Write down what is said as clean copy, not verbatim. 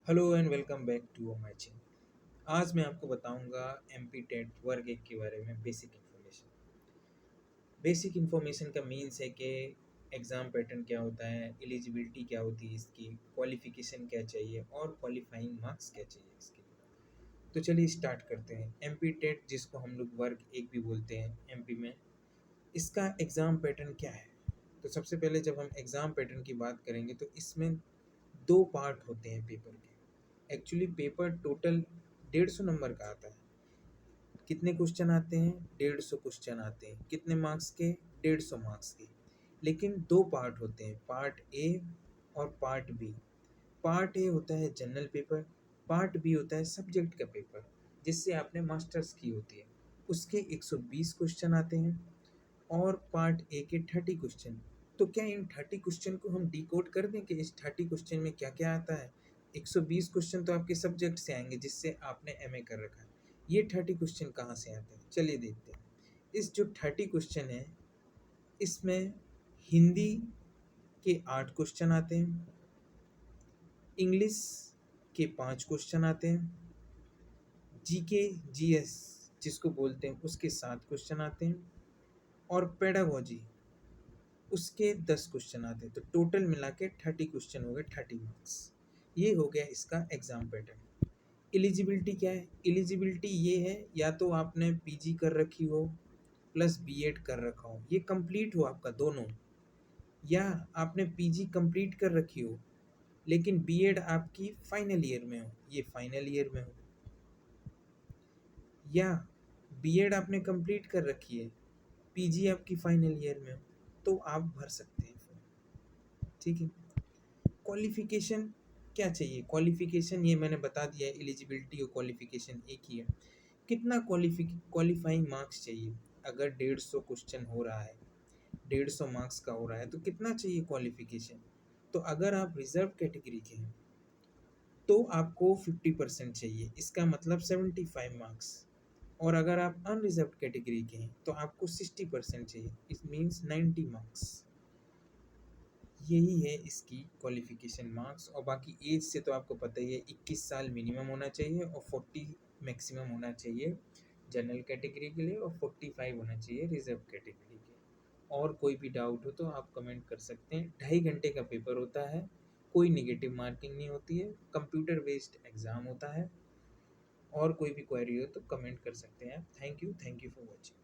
Hello and welcome back to my channel. आज मैं आपको बताऊंगा एमपी टेट वर्ग एक के बारे में बेसिक इन्फॉर्मेशन। बेसिक इन्फॉर्मेशन का मीन्स है कि एग्ज़ाम पैटर्न क्या होता है, एलिजिबिलिटी क्या होती है इसकी, क्वालिफिकेशन क्या चाहिए और क्वालिफाइंग मार्क्स क्या चाहिए इसके लिए। तो चलिए स्टार्ट करते हैं। एमपी टेट जिसको हम लोग वर्ग एक भी बोलते हैं एमपी में, इसका एग्ज़ाम पैटर्न क्या है। तो सबसे पहले जब हम एग्ज़ाम पैटर्न की बात करेंगे तो इसमें दो पार्ट होते हैं पेपर के। एक्चुअली पेपर टोटल 150 नंबर का आता है। कितने क्वेश्चन आते हैं? 150 क्वेश्चन आते हैं। कितने मार्क्स के? 150 मार्क्स के। लेकिन दो पार्ट होते हैं, पार्ट ए और पार्ट बी। पार्ट ए होता है जनरल पेपर, पार्ट बी होता है सब्जेक्ट का पेपर जिससे आपने मास्टर्स की होती है। उसके 120 क्वेश्चन आते हैं और पार्ट ए के 30 क्वेश्चन। तो क्या इन 30 क्वेश्चन को हम डिकोड कर दें कि इस 30 क्वेश्चन में क्या क्या आता है? 120 क्वेश्चन तो आपके सब्जेक्ट से आएंगे जिससे आपने एमए कर रखा है। ये 30 क्वेश्चन कहाँ से आते हैं, चलिए देखते हैं। इस जो 30 क्वेश्चन है इसमें हिंदी के 8 क्वेश्चन आते हैं, इंग्लिश के 5 क्वेश्चन आते हैं, जीके जीएस जिसको बोलते हैं उसके 7 क्वेश्चन आते हैं और पेडागोजी उसके 10 क्वेश्चन आते हैं। तो टोटल मिला के 30 क्वेश्चन हो गए, 30 मार्क्स। ये हो गया इसका एग्ज़ाम पैटर्न। एलिजिबिलिटी क्या है? एलिजिबिलिटी ये है, या तो आपने पीजी कर रखी हो प्लस बीएड कर रखा हो, ये कंप्लीट हो आपका दोनों, या आपने पीजी कंप्लीट कर रखी हो लेकिन बीएड आपकी फाइनल ईयर में हो, ये फाइनल ईयर में हो, या बीएड आपने कंप्लीट कर रखी है, पीजी आपकी फाइनल ईयर में हो, तो आप भर सकते हैं फॉर्म। ठीक है। क्वालिफिकेशन क्या चाहिए? क्वालिफिकेशन ये मैंने बता दिया है, एलिजिबिलिटी और क्वालिफिकेशन एक ही है। कितना क्वालिफाइंग मार्क्स चाहिए? अगर 150 क्वेश्चन हो रहा है, 150 मार्क्स का हो रहा है, तो कितना चाहिए क्वालिफिकेशन? तो अगर आप रिजर्व कैटेगरी के हैं तो आपको 50% चाहिए, इसका मतलब 75 मार्क्स। और अगर आप अनरिजर्व कैटेगरी के हैं तो आपको 60% चाहिए, इट मीन्स 90 मार्क्स। यही है इसकी क्वालिफिकेशन मार्क्स। और बाकी एज से तो आपको पता ही है, 21 साल मिनिमम होना चाहिए और 40 मैक्सिमम होना चाहिए जनरल कैटेगरी के लिए और 45 होना चाहिए रिजर्व कैटेगरी के। और कोई भी डाउट हो तो आप कमेंट कर सकते हैं। 2.5 घंटे का पेपर होता है, कोई निगेटिव मार्किंग नहीं होती है, कंप्यूटर बेस्ड एग्ज़ाम होता है। और कोई भी क्वेरी हो तो कमेंट कर सकते हैं आप। Thank you for watching.